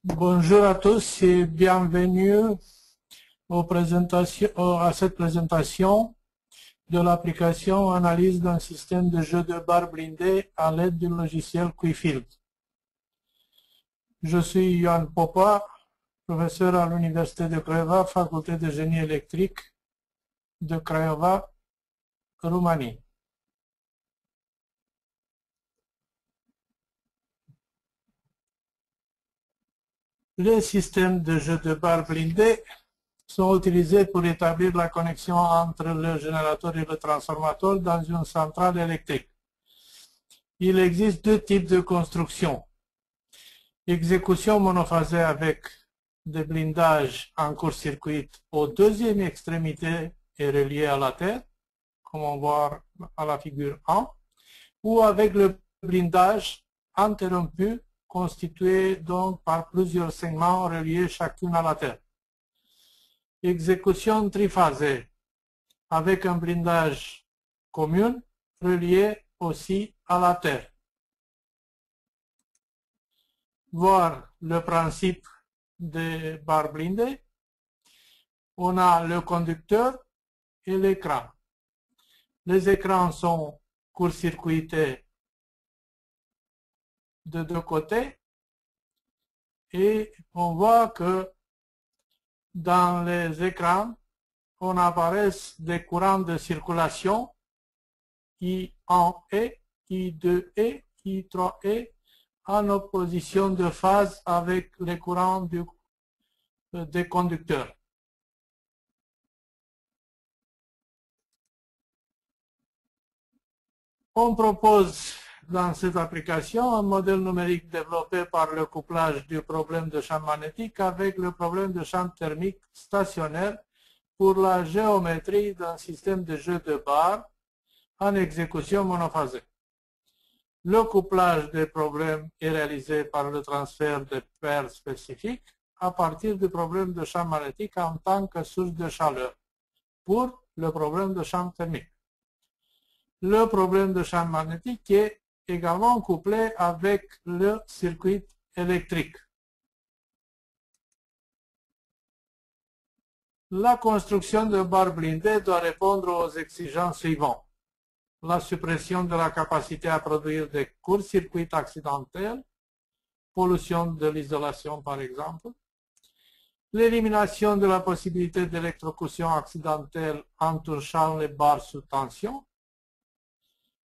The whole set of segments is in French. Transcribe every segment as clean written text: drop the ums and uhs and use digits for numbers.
Bonjour à tous et bienvenue à cette présentation de l'application analyse d'un système de jeu de barres blindé à l'aide du logiciel Quifield. Je suis Ioan Popa, professeur à l'Université de Craiova, faculté de génie électrique de Craiova, Roumanie. Les systèmes de jeu de barres blindés sont utilisés pour établir la connexion entre le générateur et le transformateur dans une centrale électrique. Il existe deux types de construction. Exécution monophasée avec des blindages en court-circuit aux deuxième extrémité et relié à la terre, comme on voit à la figure 1, ou avec le blindage interrompu, constitué donc par plusieurs segments reliés chacun à la terre. Exécution triphasée avec un blindage commun relié aussi à la terre. Voir le principe des barres blindées. On a le conducteur et l'écran. Les écrans sont court-circuités de deux côtés et on voit que dans les écrans, on apparaît des courants de circulation I1E, I2E, I3E en opposition de phase avec les courants des conducteurs. On propose dans cette application un modèle numérique développé par le couplage du problème de champ magnétique avec le problème de champ thermique stationnaire pour la géométrie d'un système de jeu de barres en exécution monophasée. Le couplage des problèmes est réalisé par le transfert de paires spécifiques à partir du problème de champ magnétique en tant que source de chaleur pour le problème de champ thermique. Le problème de champ magnétique est également couplé avec le circuit électrique. La construction de barres blindées doit répondre aux exigences suivantes. La suppression de la capacité à produire des courts-circuits accidentels, pollution de l'isolation par exemple, l'élimination de la possibilité d'électrocution accidentelle en touchant les barres sous tension,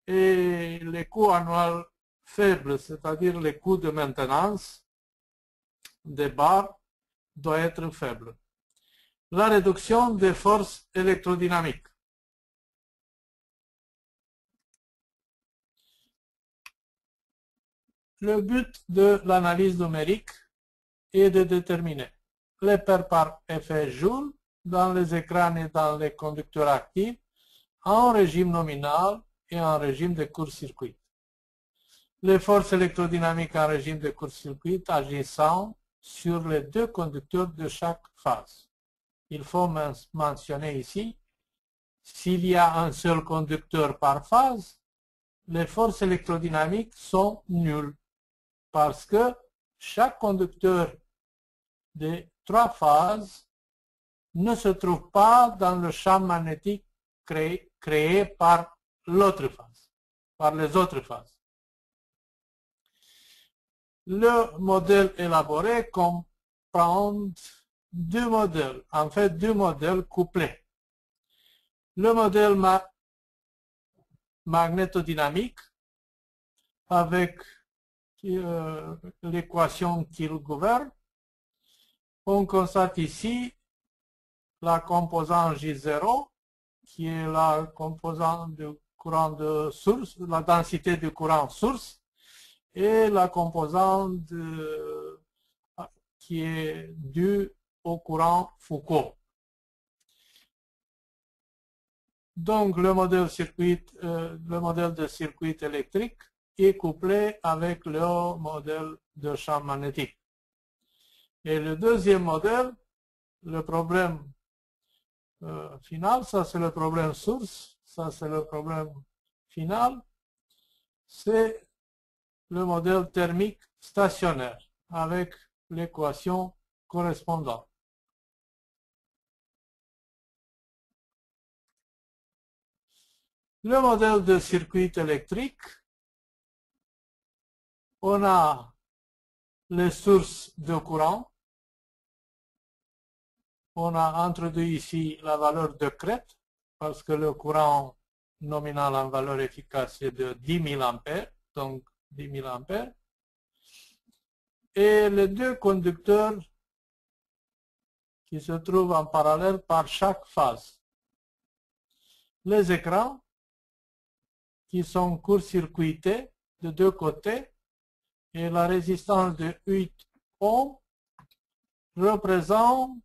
et les coûts annuels faibles, c'est-à-dire les coûts de maintenance des barres, doivent être faibles. La réduction des forces électrodynamiques. Le but de l'analyse numérique est de déterminer les paires par effet Joule dans les écrans et dans les conducteurs actifs en régime nominal et en régime de court-circuit. Les forces électrodynamiques en régime de court-circuit agissant sur les deux conducteurs de chaque phase. Il faut mentionner ici, s'il y a un seul conducteur par phase, les forces électrodynamiques sont nulles parce que chaque conducteur de trois phases ne se trouve pas dans le champ magnétique créé par l'autre phase, par les autres phases. Le modèle élaboré comprend deux modèles, en fait deux modèles couplés. Le modèle magnétodynamique avec l'équation qu'il gouverne. On constate ici la composante J0 qui est la composante du courant de source, la densité du courant source, et la composante qui est due au courant Foucault. Donc le modèle de circuit électrique est couplé avec le modèle de champ magnétique. Et le deuxième modèle, le problème final, ça c'est le problème source, ça c'est le problème final, c'est le modèle thermique stationnaire avec l'équation correspondante. Le modèle de circuit électrique, on a les sources de courant. On a introduit ici la valeur de crête, parce que le courant nominal en valeur efficace est de 10 000 ampères, donc 10 000 ampères. Et les deux conducteurs qui se trouvent en parallèle par chaque phase. Les écrans qui sont court-circuités de deux côtés et la résistance de 8 ohms représente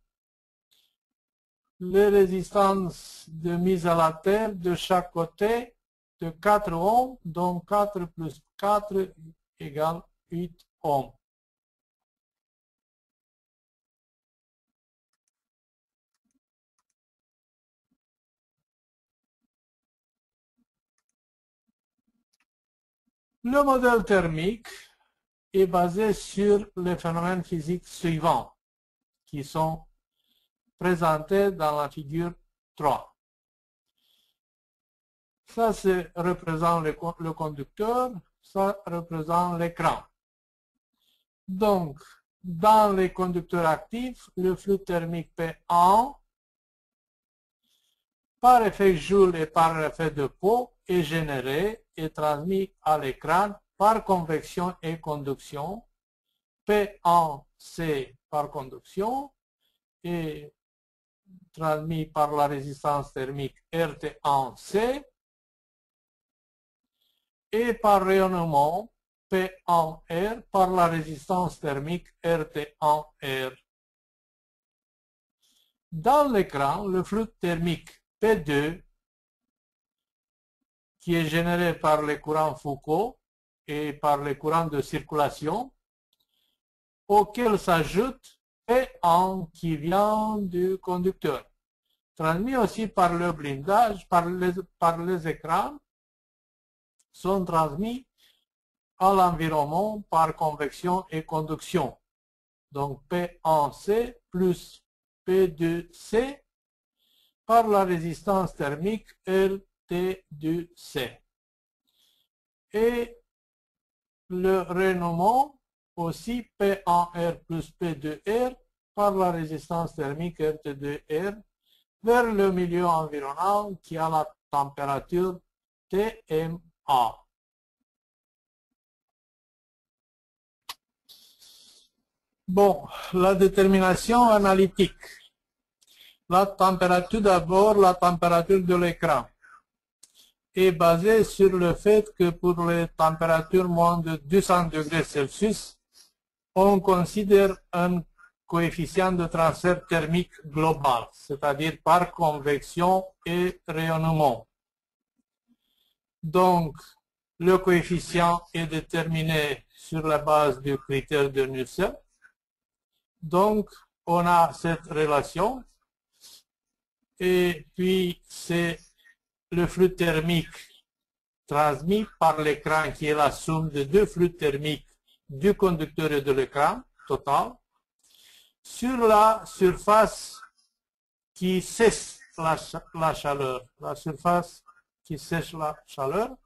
les résistances de mise à la terre de chaque côté de 4 ohms, donc 4 plus 4 égale 8 ohms. Le modèle thermique est basé sur les phénomènes physiques suivants qui sont présentés dans la figure 3. Ça représente le conducteur, ça représente l'écran. Donc, dans les conducteurs actifs, le flux thermique P1, par effet Joule et par effet de Paul, est généré et transmis à l'écran par convection et conduction. P1C par conduction et transmis par la résistance thermique RT1C et par rayonnement P1R par la résistance thermique RT1R. Dans l'écran, le flux thermique P2, qui est généré par les courants Foucault et par les courants de circulation, auquel s'ajoute P1 qui vient du conducteur, transmis aussi par le blindage, par les écrans, sont transmis à l'environnement par convection et conduction. Donc P1C plus P2C par la résistance thermique RT2C. Et le rayonnement aussi P1R plus P2R par la résistance thermique RT2R vers le milieu environnant qui a la température TMA. Bon, la détermination analytique. La température d'abord, la température de l'écran est basée sur le fait que pour les températures moins de 200 degrés Celsius, on considère un coefficient de transfert thermique global, c'est-à-dire par convection et rayonnement. Donc, le coefficient est déterminé sur la base du critère de Nusselt. Donc, on a cette relation. Et puis, c'est le flux thermique transmis par l'écran qui est la somme de deux flux thermiques du conducteur et de l'écran total sur la surface qui sèche la chaleur, la surface qui sèche la chaleur.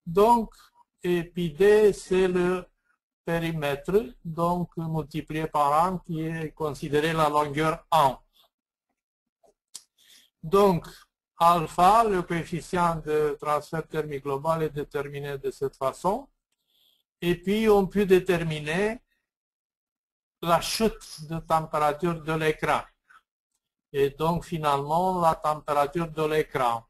Donc, et puis D, c'est le périmètre, donc multiplié par 1 qui est considéré la longueur 1. Donc, alpha, le coefficient de transfert thermique global est déterminé de cette façon. Et puis, on peut déterminer la chute de température de l'écran. Et donc, finalement, la température de l'écran.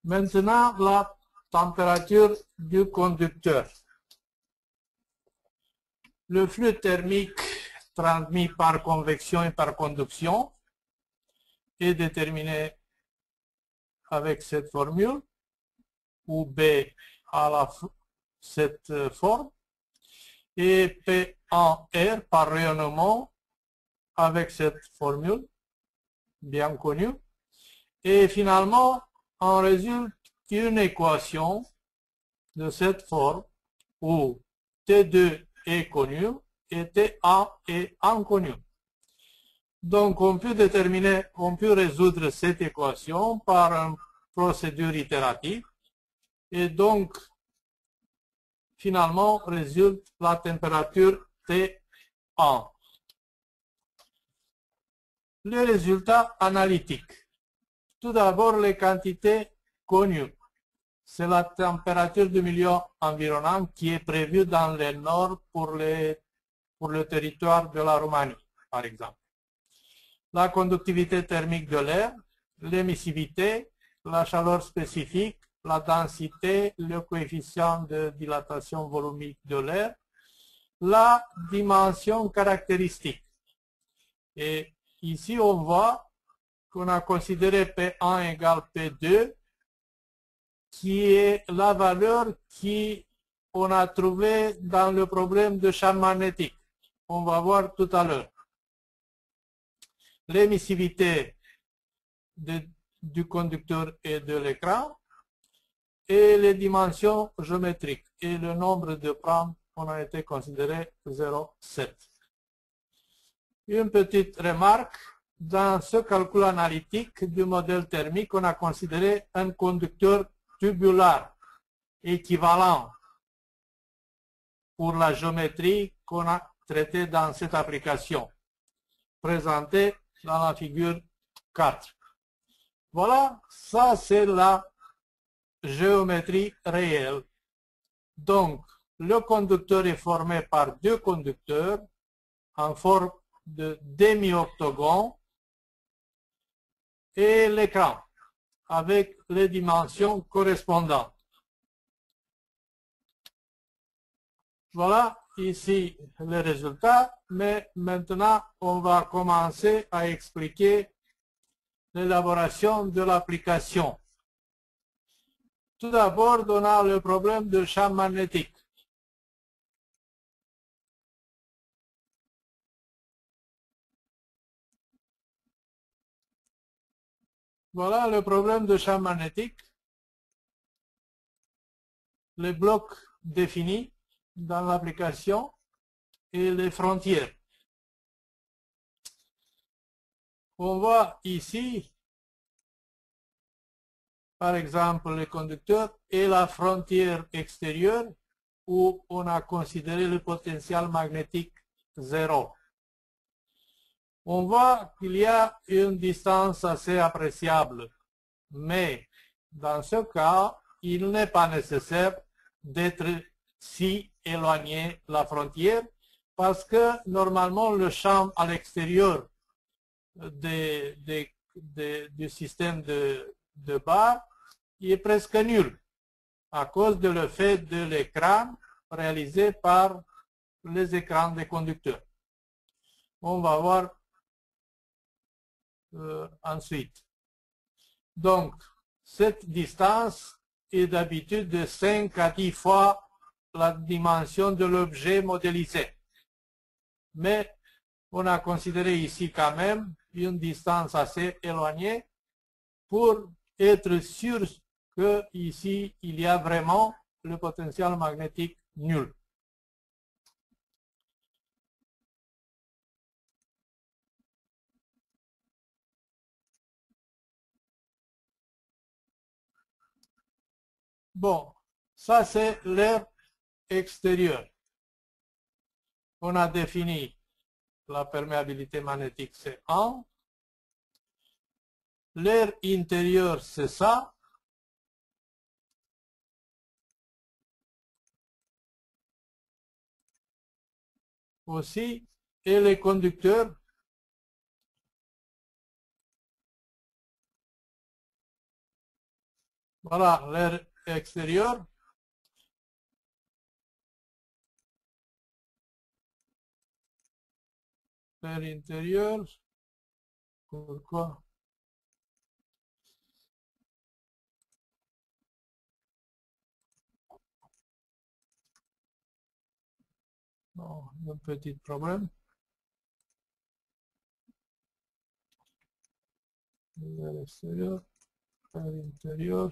Maintenant, la température du conducteur. Le flux thermique transmis par convection et par conduction est déterminé avec cette formule, où B a cette forme, et P1R par rayonnement avec cette formule bien connue, Et finalement, en résulte une équation de cette forme où T2 est connu et TA est inconnu. Donc, on peut résoudre cette équation par une procédure itérative et donc, finalement, résulte la température T1. Les résultats analytiques. Tout d'abord, les quantités connues. C'est la température du milieu environnant qui est prévue dans le nord pour le territoire de la Roumanie, par exemple. La conductivité thermique de l'air, l'émissivité, la chaleur spécifique, la densité, le coefficient de dilatation volumique de l'air, la dimension caractéristique. Et ici, on voit qu'on a considéré P1 égale P2, qui est la valeur qu'on a trouvée dans le problème de champ magnétique. On va voir tout à l'heure. L'émissivité du conducteur et de l'écran et les dimensions géométriques et le nombre de prendre on a été considéré 0,7. Une petite remarque, dans ce calcul analytique du modèle thermique, on a considéré un conducteur tubulaire équivalent pour la géométrie qu'on a traitée dans cette application, présentée dans la figure 4. Voilà, ça c'est la géométrie réelle. Donc, le conducteur est formé par deux conducteurs en forme de demi-octogone et l'écran avec les dimensions correspondantes. Voilà ici les résultats, mais maintenant on va commencer à expliquer l'élaboration de l'application. Tout d'abord, on a le problème de champ magnétique. Voilà le problème de champ magnétique. Les blocs définis dans l'application et les frontières. On voit ici, par exemple, le conducteur et la frontière extérieure où on a considéré le potentiel magnétique 0. On voit qu'il y a une distance assez appréciable, mais dans ce cas, il n'est pas nécessaire d'être si éloigné de la frontière parce que normalement le champ à l'extérieur du système de barre est presque nul à cause de le fait de l'écran réalisé par les écrans des conducteurs. On va voir ensuite. Donc, cette distance est d'habitude de 5 à 10 fois la dimension de l'objet modélisé. Mais on a considéré ici quand même une distance assez éloignée pour être sûr que ici il y a vraiment le potentiel magnétique nul. Bon, ça c'est l'air extérieur. On a défini la perméabilité magnétique, c'est 1. L'air intérieur, c'est ça. Aussi, et les conducteurs, voilà l'air extérieur. L'air intérieur, pourquoi? Non, un petit problème. vers l'extérieur, vers l'intérieur.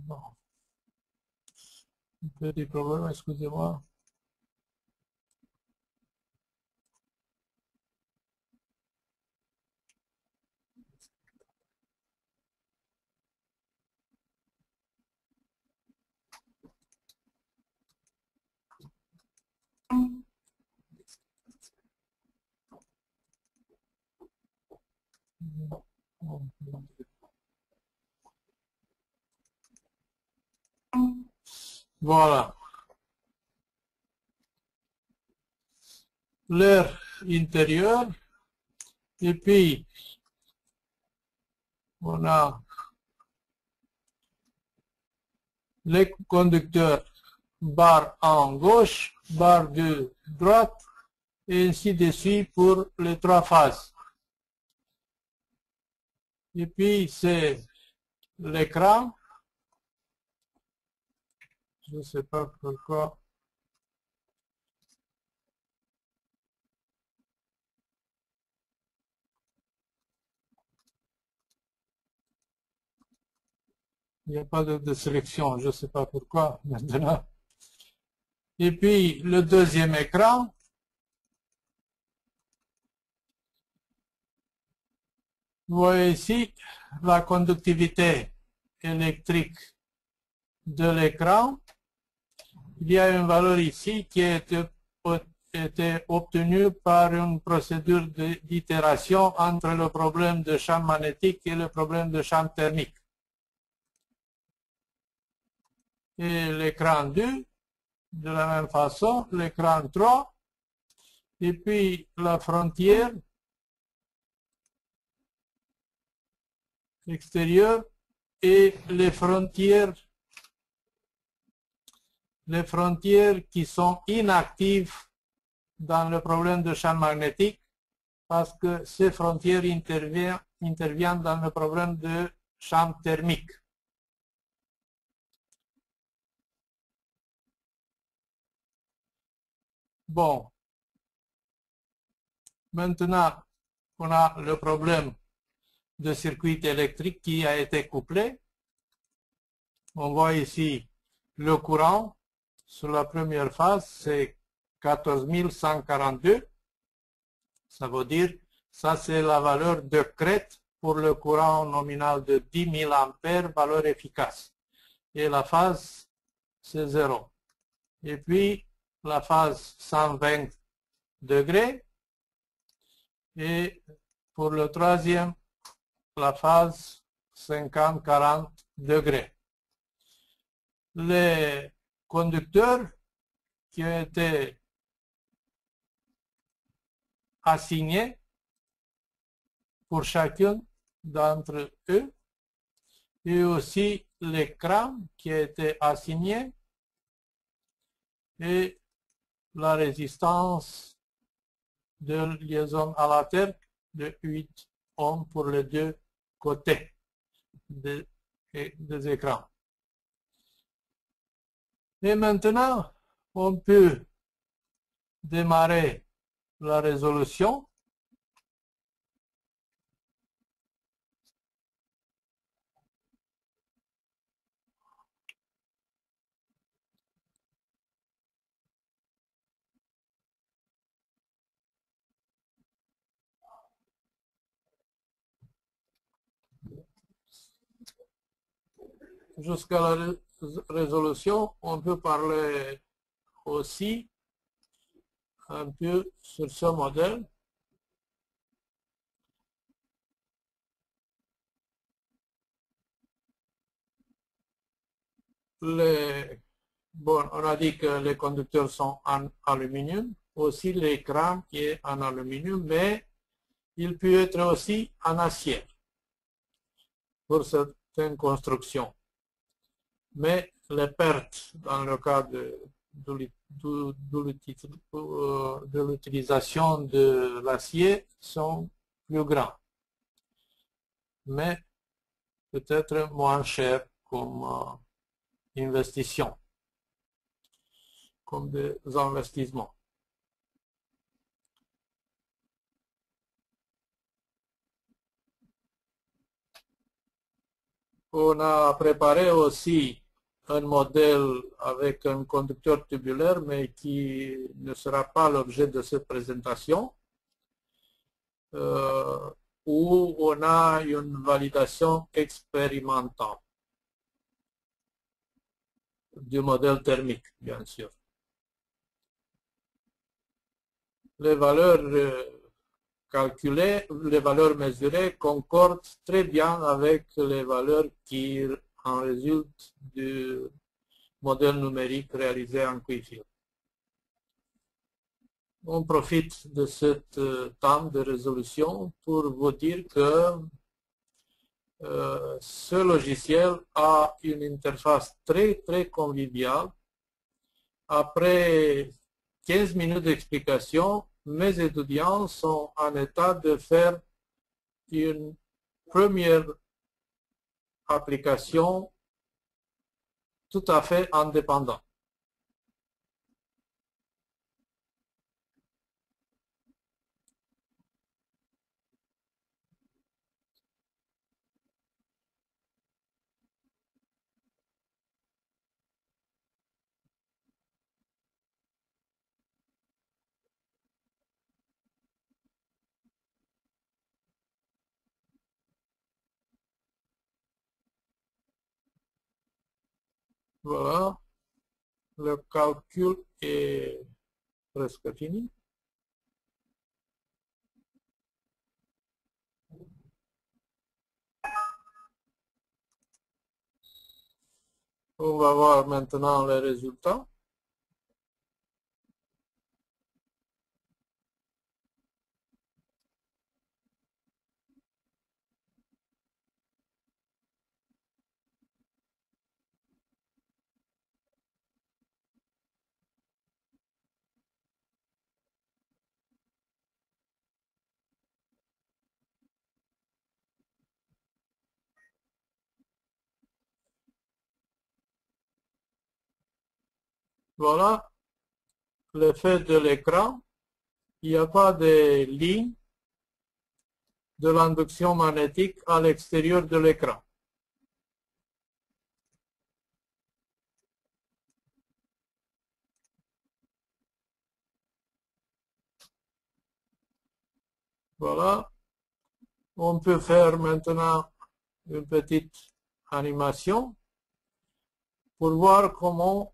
Non. Un petit problème, excusez-moi. Voilà. L'air intérieur. Et puis, on a les conducteurs barre en gauche, barre de droite, et ainsi de suite pour les trois phases. Et puis, c'est l'écran. Je ne sais pas pourquoi. Il n'y a pas de sélection, je ne sais pas pourquoi maintenant. Et puis, le deuxième écran. Vous voyez ici la conductivité électrique de l'écran. Il y a une valeur ici qui a été obtenue par une procédure d'itération entre le problème de champ magnétique et le problème de champ thermique. Et l'écran 2, de la même façon, l'écran 3, et puis la frontière extérieure et les frontières qui sont inactives dans le problème de champ magnétique parce que ces frontières interviennent dans le problème de champ thermique. Bon, maintenant, on a le problème de circuit électrique qui a été couplé. On voit ici le courant sur la première phase, c'est 14 142. Ça veut dire, ça c'est la valeur de crête pour le courant nominal de 10 000 ampères, valeur efficace. Et la phase, c'est 0. Et puis, la phase 120 degrés. Et pour le troisième, la phase 50-40 degrés. Les conducteurs qui ont été assignés pour chacun d'entre eux et aussi l'écran qui a été assigné et la résistance de liaison à la terre de 8 ohms pour les deux côtés des écrans. Et maintenant, on peut démarrer la résolution. Jusqu'à la résolution, on peut parler aussi un peu sur ce modèle. Bon, on a dit que les conducteurs sont en aluminium, aussi l'écran est en aluminium, mais il peut être aussi en acier pour certaines constructions. Mais les pertes dans le cas de l'utilisation de l'acier sont plus grandes, mais peut-être moins chères comme investition, comme des investissements. On a préparé aussi un modèle avec un conducteur tubulaire, mais qui ne sera pas l'objet de cette présentation, où on a une validation expérimentale du modèle thermique, bien sûr. Les valeurs calculées, les valeurs mesurées concordent très bien avec les valeurs qui en résultent du modèle numérique réalisé en Quickfield. On profite de cette temps de résolution pour vous dire que ce logiciel a une interface très conviviale. Après 15 minutes d'explication, mes étudiants sont en état de faire une première application tout à fait indépendante. Voilà, le calcul est presque fini. On va voir maintenant les résultats. Voilà l'effet de l'écran. Il n'y a pas de ligne de l'induction magnétique à l'extérieur de l'écran. Voilà. On peut faire maintenant une petite animation pour voir comment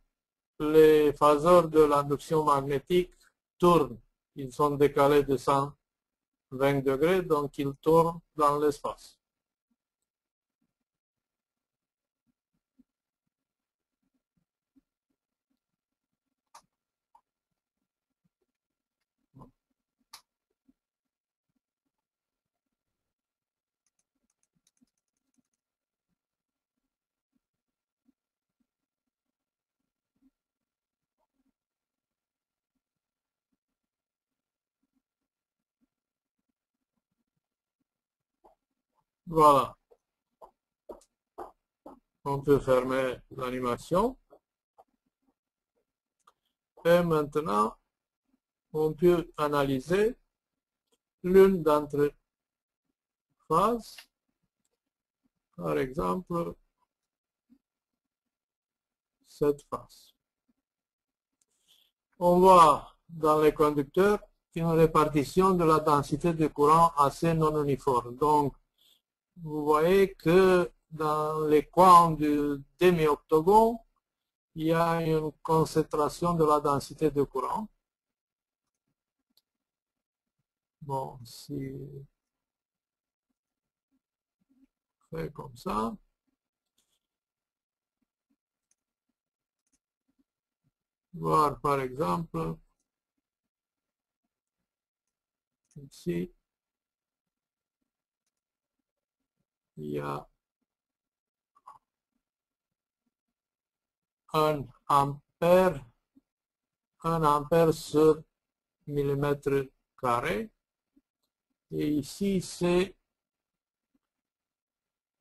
les phaseurs de l'induction magnétique tournent. Ils sont décalés de 120 degrés, donc ils tournent dans l'espace. Voilà. On peut fermer l'animation. Et maintenant, on peut analyser l'une d'entre phases. Par exemple, cette phase. On voit dans les conducteurs une répartition de la densité de courant assez non uniforme. Donc, vous voyez que dans les coins du demi-octogone, il y a une concentration de la densité de courant. Bon, si on fait comme ça, voir par exemple, ici, il y a 1 ampère sur millimètre carré. Et ici, c'est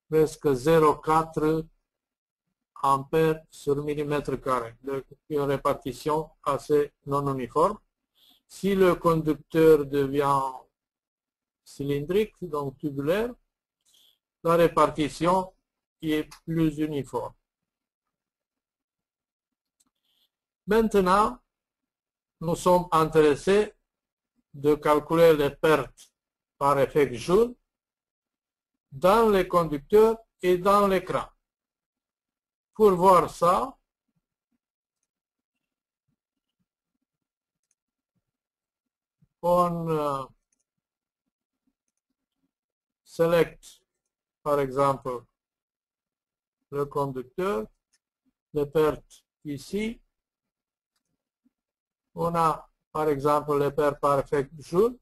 presque 0,4 ampères sur millimètre carré. Donc, une répartition assez non uniforme. Si le conducteur devient cylindrique, donc tubulaire, la répartition est plus uniforme. Maintenant, nous sommes intéressés de calculer les pertes par effet Joule dans les conducteurs et dans l'écran. Pour voir ça, on sélectionne par exemple le conducteur, les pertes ici. On a par exemple les pertes par effet Joule.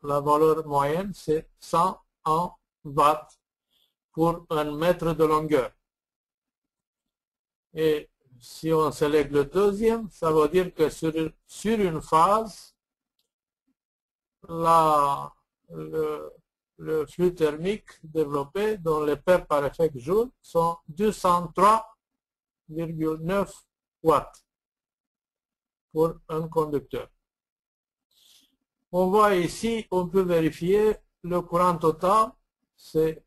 La valeur moyenne c'est 101 watts pour un mètre de longueur. Et si on sélectionne le deuxième, ça veut dire que sur une phase, le flux thermique développé dont les pertes par effet Joule sont 203,9 watts pour un conducteur. On voit ici, on peut vérifier le courant total, c'est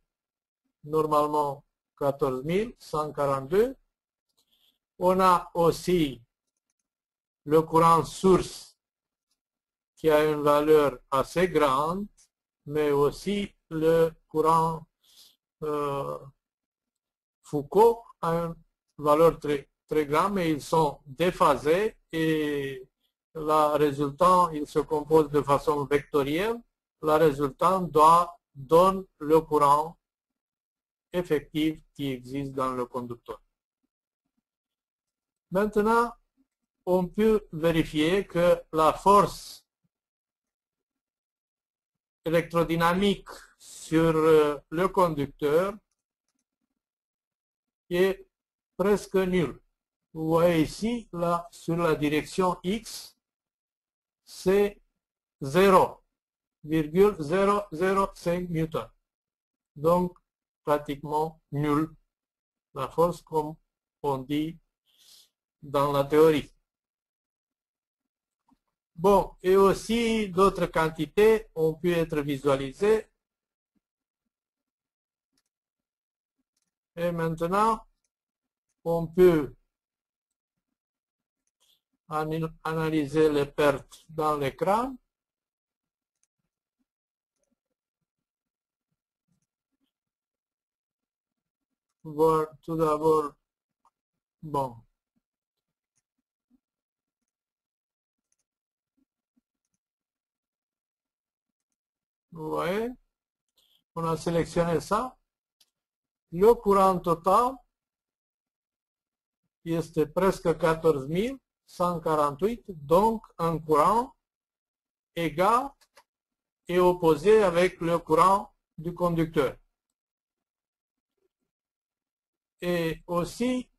normalement 14 142. On a aussi le courant source qui a une valeur assez grande, mais aussi le courant Foucault a une valeur très grande, mais ils sont déphasés et la résultante, il se compose de façon vectorielle. La résultante donne le courant effectif qui existe dans le conducteur. Maintenant, on peut vérifier que la force électrodynamique sur le conducteur est presque nulle. Vous voyez ici, là, sur la direction X, c'est 0,005 newton. Donc, pratiquement nul. La force, comme on dit dans la théorie. Bon, et aussi d'autres quantités ont pu être visualisées. Et maintenant, on peut analyser les pertes dans l'écran. Voir tout d'abord, bon, vous voyez, on a sélectionné ça. Le courant total este presque 14 148, donc un courant égal et opposé avec le courant du conducteur. Et aussi,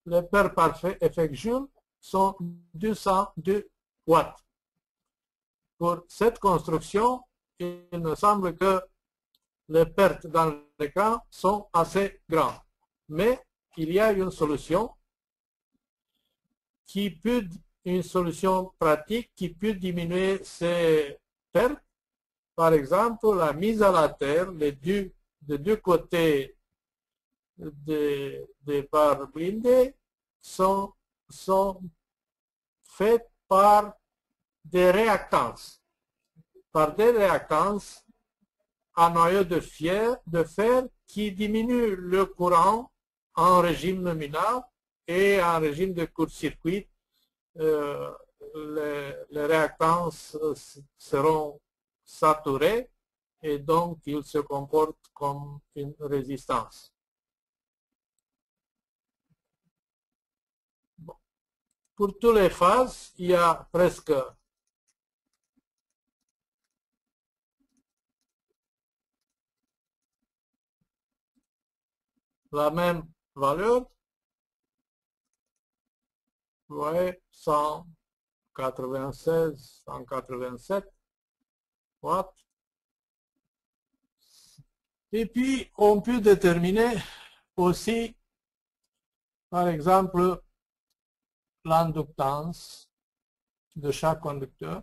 les pertes par effet Joule sont 202 watts. Pour cette construction, il me semble que les pertes dans l'écran sont assez grandes. Mais il y a une solution une solution pratique qui peut diminuer ces pertes. Par exemple, la mise à la terre des deux côtés des barres blindées sont faites par des réactances. Par des réactances à noyau de fer qui diminuent le courant en régime nominal et en régime de court-circuit. Les réactances seront saturées et donc ils se comportent comme une résistance. Bon. Pour toutes les phases, il y a presque la même valeur. Vous voyez, 196, 187 watts. Et puis, on peut déterminer aussi, par exemple, l'inductance de chaque conducteur.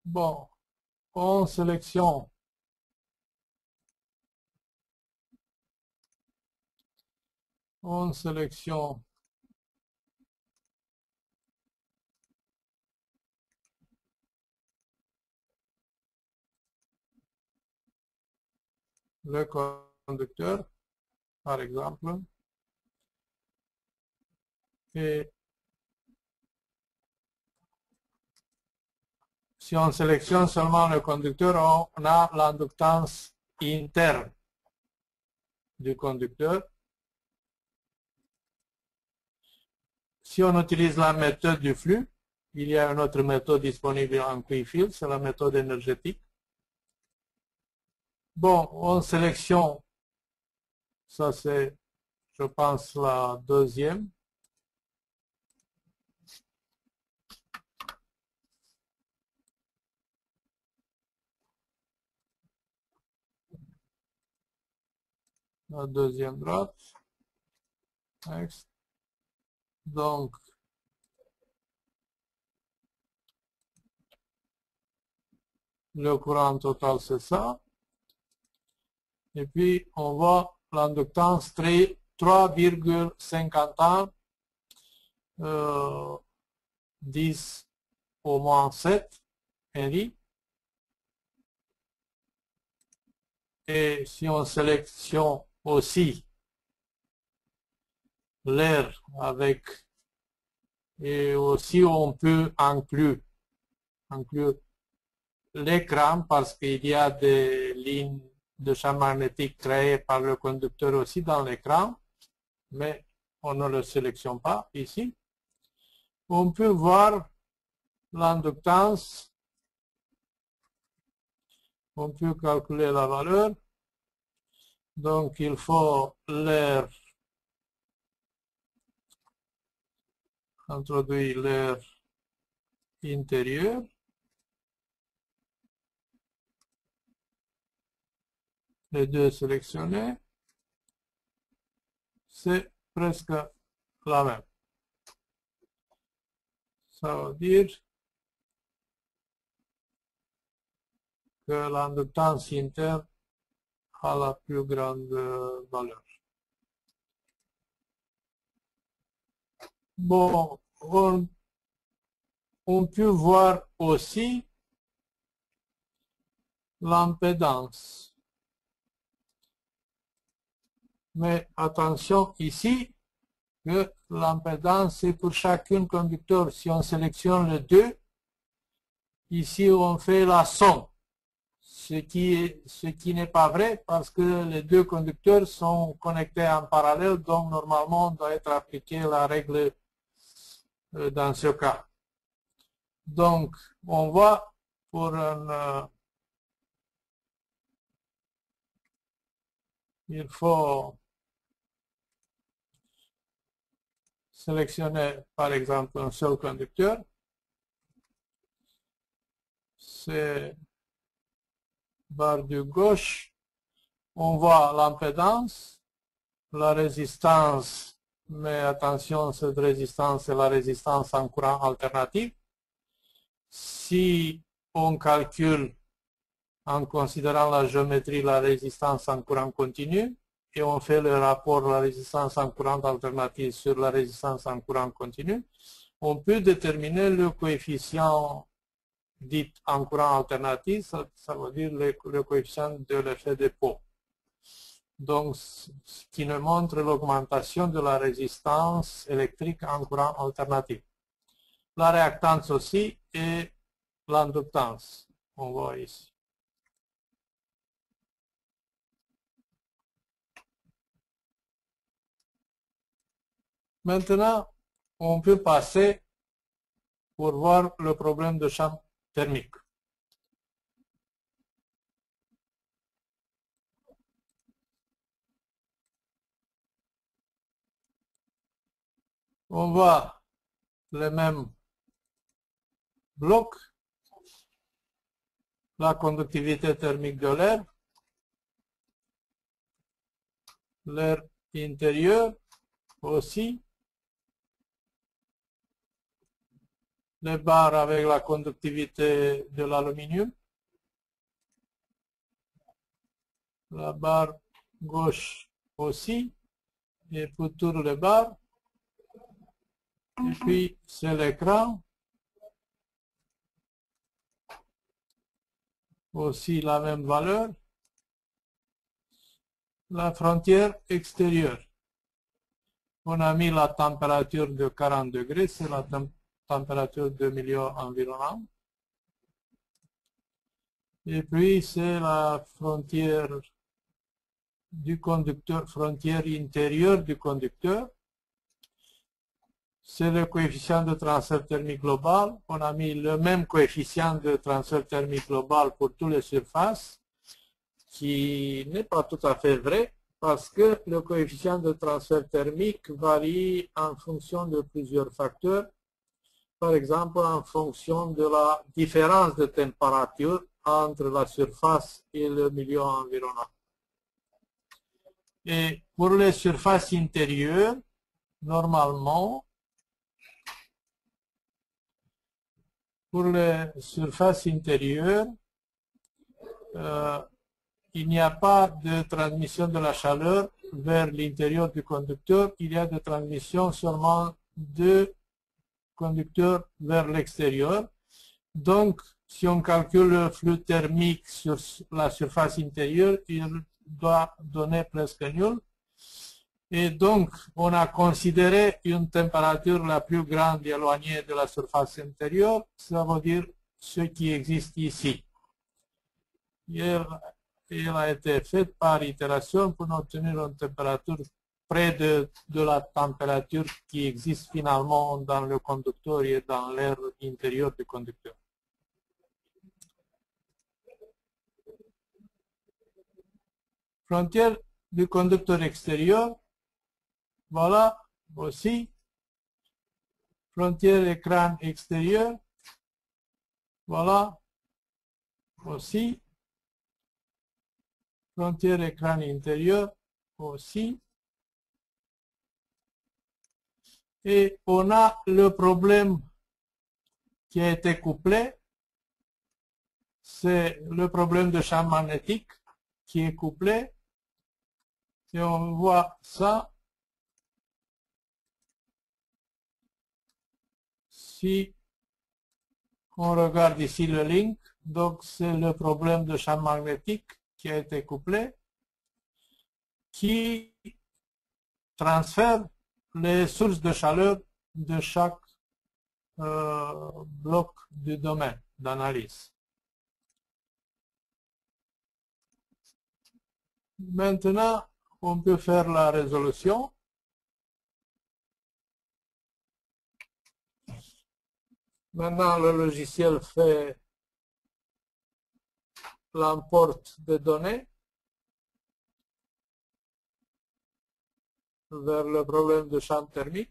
Bon, on sélectionne le conducteur, par exemple, et si on sélectionne seulement le conducteur, on a l'inductance interne du conducteur. Si on utilise la méthode du flux, il y a une autre méthode disponible en Quickfield, c'est la méthode énergétique. Bon, on sélectionne, ça c'est, je pense, la deuxième. La deuxième droite. Next. Donc, le courant total, c'est ça. Et puis, on voit l'inductance 3,51 10 au moins 7 Henry. Et si on sélectionne aussi l'air avec, et aussi on peut inclure l'écran parce qu'il y a des lignes de champ magnétique créées par le conducteur aussi dans l'écran, mais on ne le sélectionne pas ici. On peut voir l'inductance, on peut calculer la valeur. Donc il faut l'air, introduire l'air intérieur. Les deux sélectionnés, c'est presque la même. Ça veut dire que l'inductance interne a la plus grande valeur. Bon, on peut voir aussi l'impédance. Mais attention ici, que l'impédance c'est pour chacun conducteur. Si on sélectionne les deux, ici on fait la somme. Ce qui n'est pas vrai parce que les deux conducteurs sont connectés en parallèle, donc normalement on doit être appliqué la règle dans ce cas. Donc on voit pour un il faut sélectionner par exemple un seul conducteur. C'est barre de gauche. On voit l'impédance, la résistance, mais attention, cette résistance est la résistance en courant alternatif. Si on calcule en considérant la géométrie la résistance en courant continu et on fait le rapport de la résistance en courant alternatif sur la résistance en courant continu, on peut déterminer le coefficient dit en courant alternatif, ça veut dire le coefficient de l'effet de Poe. Donc, ce qui nous montre l'augmentation de la résistance électrique en courant alternatif. La réactance aussi et l'inductance, on voit ici. Maintenant, on peut passer pour voir le problème de champ thermique. On voit les mêmes blocs, la conductivité thermique de l'air intérieur aussi, les barres avec la conductivité de l'aluminium, la barre gauche aussi, et pour toutes les barres, et puis c'est l'écran, aussi la même valeur, la frontière extérieure. On a mis la température de 40 degrés, c'est la température de milieu environnant. Et puis c'est la frontière du conducteur, frontière intérieure du conducteur. C'est le coefficient de transfert thermique global. On a mis le même coefficient de transfert thermique global pour toutes les surfaces, qui n'est pas tout à fait vrai, parce que le coefficient de transfert thermique varie en fonction de plusieurs facteurs. Par exemple, en fonction de la différence de température entre la surface et le milieu environnant. Et pour les surfaces intérieures, normalement, pour les surfaces intérieures, il n'y a pas de transmission de la chaleur vers l'intérieur du conducteur, il y a de transmission seulement de conducteur vers l'extérieur. Donc, si on calcule le flux thermique sur la surface intérieure, il doit donner presque nul. Et donc, on a considéré une température la plus grande éloignée de la surface intérieure, ça veut dire ce qui existe ici. Il a été fait par itération pour obtenir une température près de la température qui existe finalement dans le conducteur et dans l'air intérieur du conducteur. Frontière du conducteur extérieur, voilà aussi. Frontière écran extérieur, voilà aussi. Frontière écran intérieur aussi. Et on a le problème qui a été couplé, c'est le problème de champ magnétique qui est couplé. Et on voit ça si on regarde ici le link. Donc c'est le problème de champ magnétique qui a été couplé, qui transfère les sources de chaleur de chaque bloc du domaine d'analyse. Maintenant, on peut faire la résolution. Maintenant, le logiciel fait l'import des données vers le problème de champ thermique.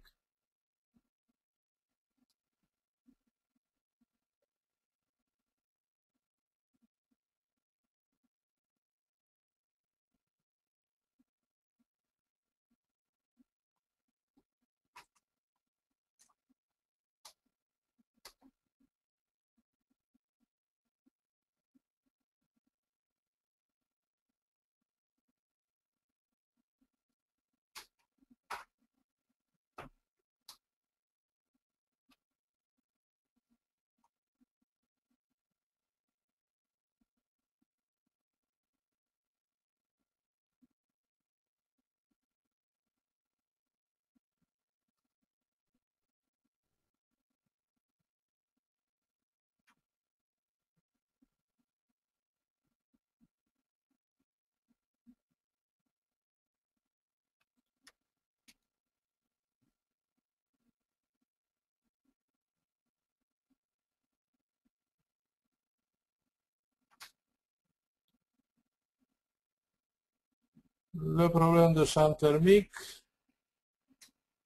Le problème de champ thermique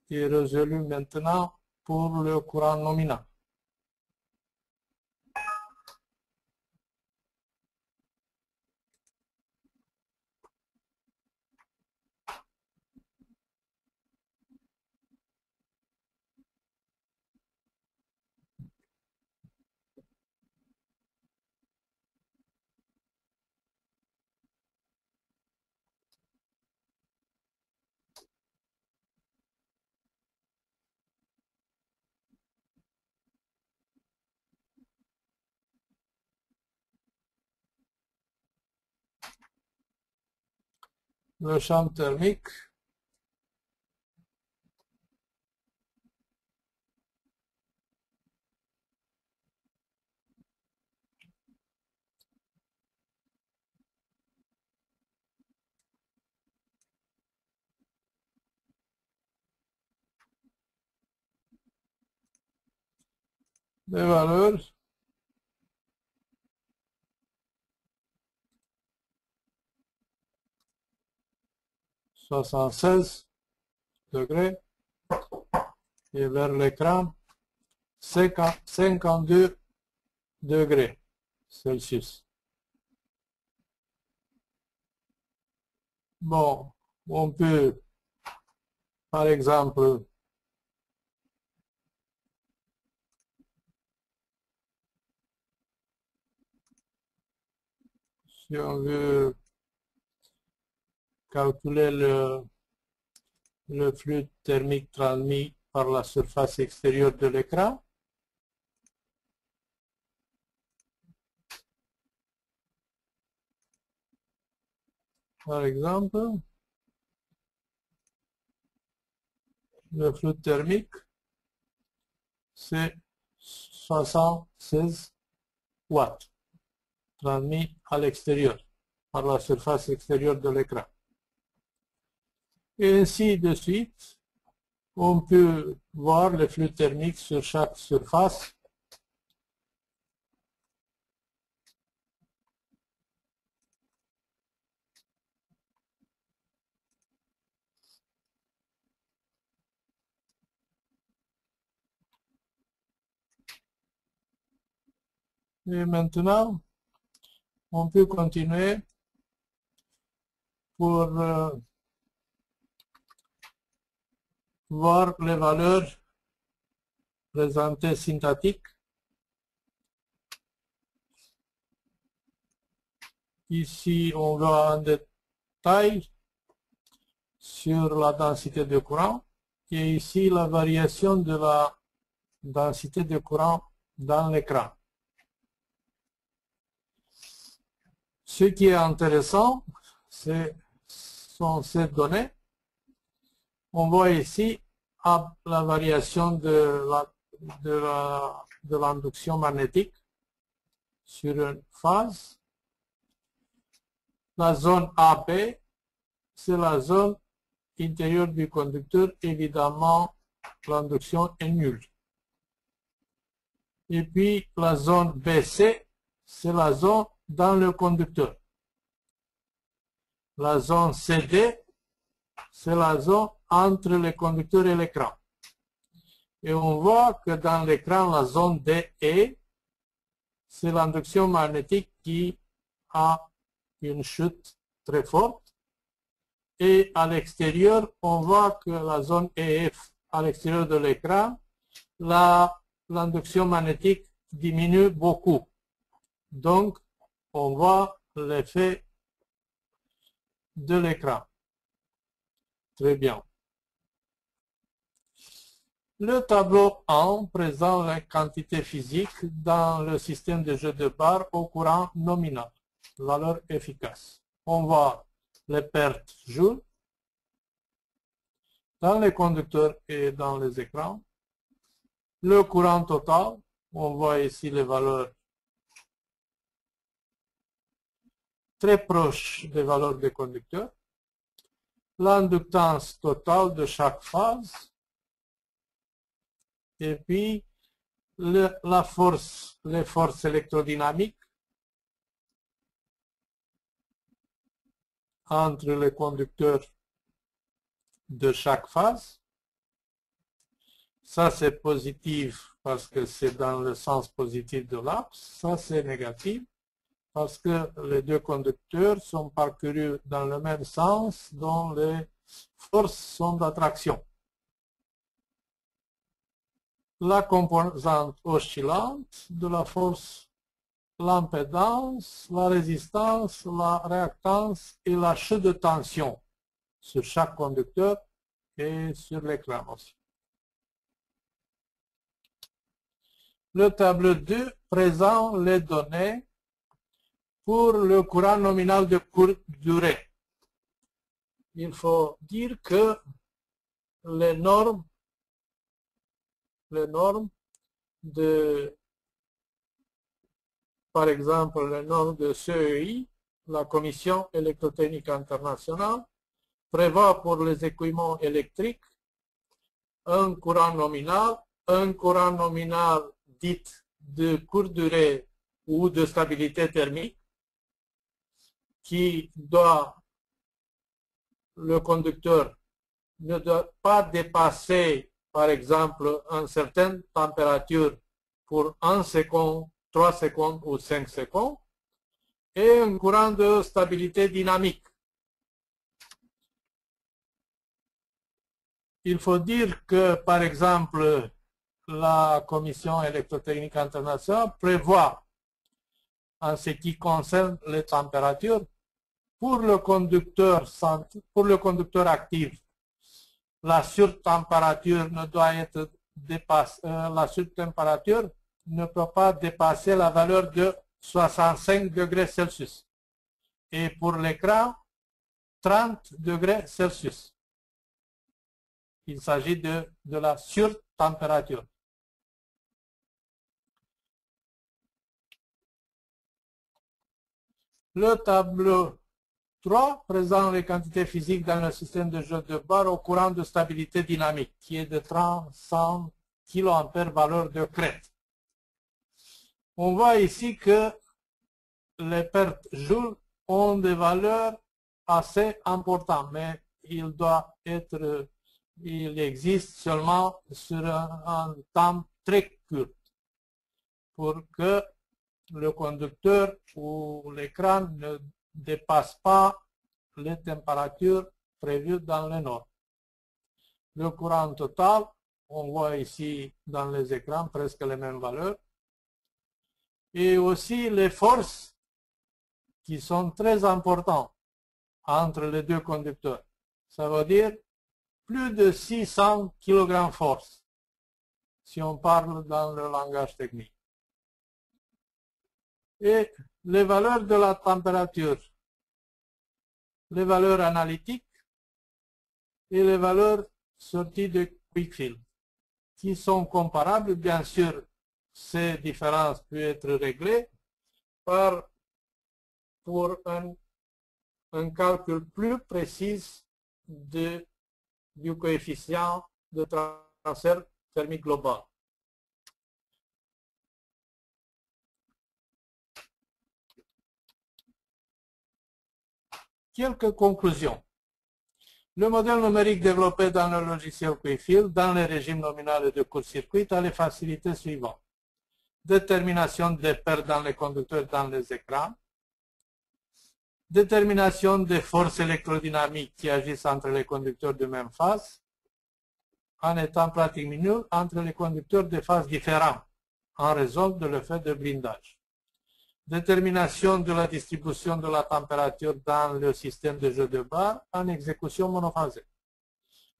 est résolu maintenant pour le courant nominal. le champ thermique des valeurs (76 degrés) et vers l'écran 52 degrés Celsius. Bon, on peut, par exemple, si on veut calculer le flux thermique transmis par la surface extérieure de l'écran, par exemple, le flux thermique, c'est 76 watts transmis à l'extérieur, par la surface extérieure de l'écran. Et ainsi de suite, on peut voir le flux thermique sur chaque surface. Et maintenant, on peut continuer pour voir les valeurs présentées synthétiques. Ici, on voit en détail sur la densité de courant et ici la variation de la densité de courant dans l'écran. Ce qui est intéressant, sont ces données. On voit ici la variation de l'induction magnétique sur une phase. La zone AB, c'est la zone intérieure du conducteur. Évidemment, l'induction est nulle. Et puis, la zone BC, c'est la zone dans le conducteur. La zone CD, c'est la zone entre le conducteur et l'écran. Et on voit que dans l'écran, la zone DE, c'est l'induction magnétique qui a une chute très forte. Et à l'extérieur, on voit que la zone EF, à l'extérieur de l'écran, l'induction magnétique diminue beaucoup. Donc, on voit l'effet de l'écran. Très bien. Le tableau 1 présente la quantité physique dans le système de jeu de barre au courant nominal, valeur efficace. On voit les pertes joules dans les conducteurs et dans les écrans. Le courant total, on voit ici les valeurs très proches des valeurs des conducteurs. L'inductance totale de chaque phase. Et puis, les forces électrodynamiques entre les conducteurs de chaque phase. Ça, c'est positif parce que c'est dans le sens positif de l'axe. Ça, c'est négatif parce que les deux conducteurs sont parcourus dans le même sens dont les forces sont d'attraction. La composante oscillante de la force, l'impédance, la résistance, la réactance et la chute de tension sur chaque conducteur et sur l'écran aussi. Le tableau 2 présente les données pour le courant nominal de courte durée. il faut dire que les normes de, par exemple, les normes de CEI, la Commission électrotechnique internationale, prévoit pour les équipements électriques un courant nominal dit de courte durée ou de stabilité thermique, qui doit, le conducteur ne doit pas dépasser, par exemple, une certaine température pour 1 seconde, 3 secondes ou 5 secondes, et un courant de stabilité dynamique. Il faut dire que, par exemple, la Commission électrotechnique internationale prévoit, en ce qui concerne les températures, pour le conducteur actif, la surtempérature ne doit être dépassée, la surtempérature ne peut pas dépasser la valeur de 65 degrés Celsius. Et pour l'écran, 30 degrés Celsius. Il s'agit de la surtempérature. Le tableau 3 présente les quantités physiques dans le système de jeu de barre au courant de stabilité dynamique, qui est de 300 kA valeur de crête. On voit ici que les pertes joules ont des valeurs assez importantes, mais il existe seulement sur un temps très court pour que le conducteur ou l'écran ne dépasse pas les températures prévues dans les normes. Le courant total, on voit ici dans les écrans presque les mêmes valeurs. Et aussi les forces qui sont très importantes entre les deux conducteurs. Ça veut dire plus de 600 kg force, si on parle dans le langage technique. Et les valeurs de la température, les valeurs analytiques et les valeurs sorties de Quickfield, qui sont comparables. Bien sûr, ces différences peuvent être réglées pour un calcul plus précis du coefficient de transfert thermique global. Quelques conclusions. Le modèle numérique développé dans le logiciel Quickfield, dans les régimes nominaux de court-circuit, a les facilités suivantes. Détermination des pertes dans les conducteurs dans les écrans. Détermination des forces électrodynamiques qui agissent entre les conducteurs de même phase, en étant pratiquement nul entre les conducteurs de phases différentes, en raison de l'effet de blindage. Détermination de la distribution de la température dans le système de jeu de barre en exécution monophasée.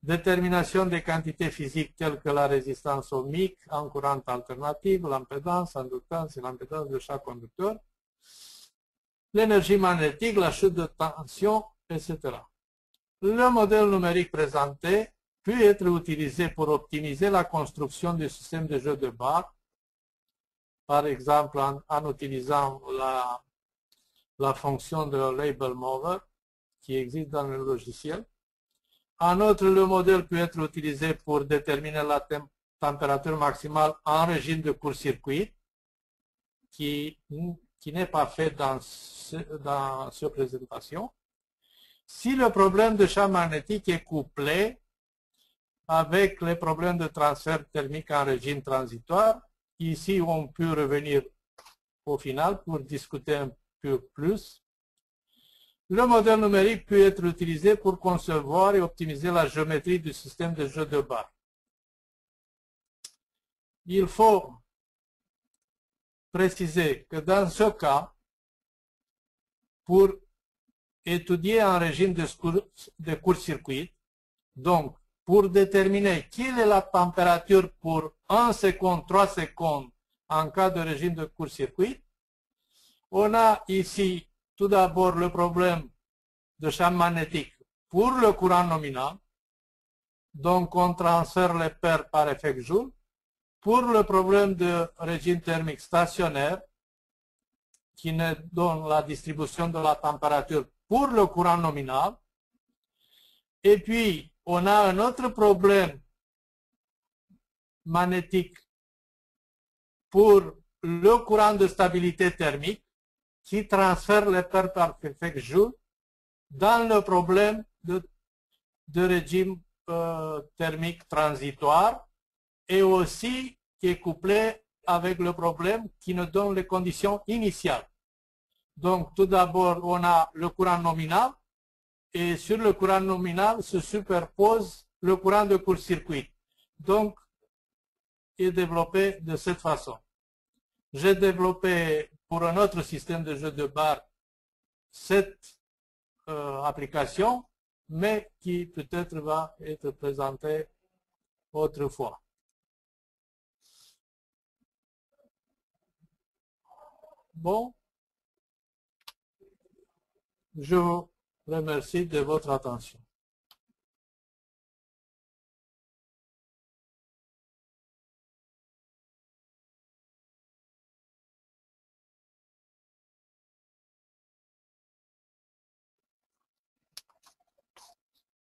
Détermination des quantités physiques telles que la résistance ohmique en courant alternatif, l'impédance, l'inductance et l'impédance de chaque conducteur, l'énergie magnétique, la chute de tension, etc. Le modèle numérique présenté peut être utilisé pour optimiser la construction du système de jeu de barre, par exemple en utilisant la fonction de label mover qui existe dans le logiciel. En outre, le modèle peut être utilisé pour déterminer la température maximale en régime de court-circuit, qui n'est pas fait dans cette présentation. Si le problème de champ magnétique est couplé avec les problèmes de transfert thermique en régime transitoire, ici on peut revenir au final pour discuter un peu plus. Le modèle numérique peut être utilisé pour concevoir et optimiser la géométrie du système de jeu de barre. Il faut préciser que dans ce cas, pour étudier un régime de court-circuit, donc pour déterminer quelle est la température pour 1 seconde, 3 secondes en cas de régime de court-circuit, on a ici tout d'abord le problème de champ magnétique pour le courant nominal. Donc, on transfère les paires par effet Joule. Pour le problème de régime thermique stationnaire, qui nous donne la distribution de la température pour le courant nominal. Et puis, on a un autre problème magnétique pour le courant de stabilité thermique qui transfère les paires par effet Joule dans le problème de régime thermique transitoire et aussi qui est couplé avec le problème qui nous donne les conditions initiales. Donc, tout d'abord, on a le courant nominal et sur le courant nominal se superpose le courant de court-circuit. Donc, il est développé de cette façon. J'ai développé pour un autre système de jeu de barre cette application, mais qui peut-être va être présentée autrefois. Bon, je vous remercie de votre attention.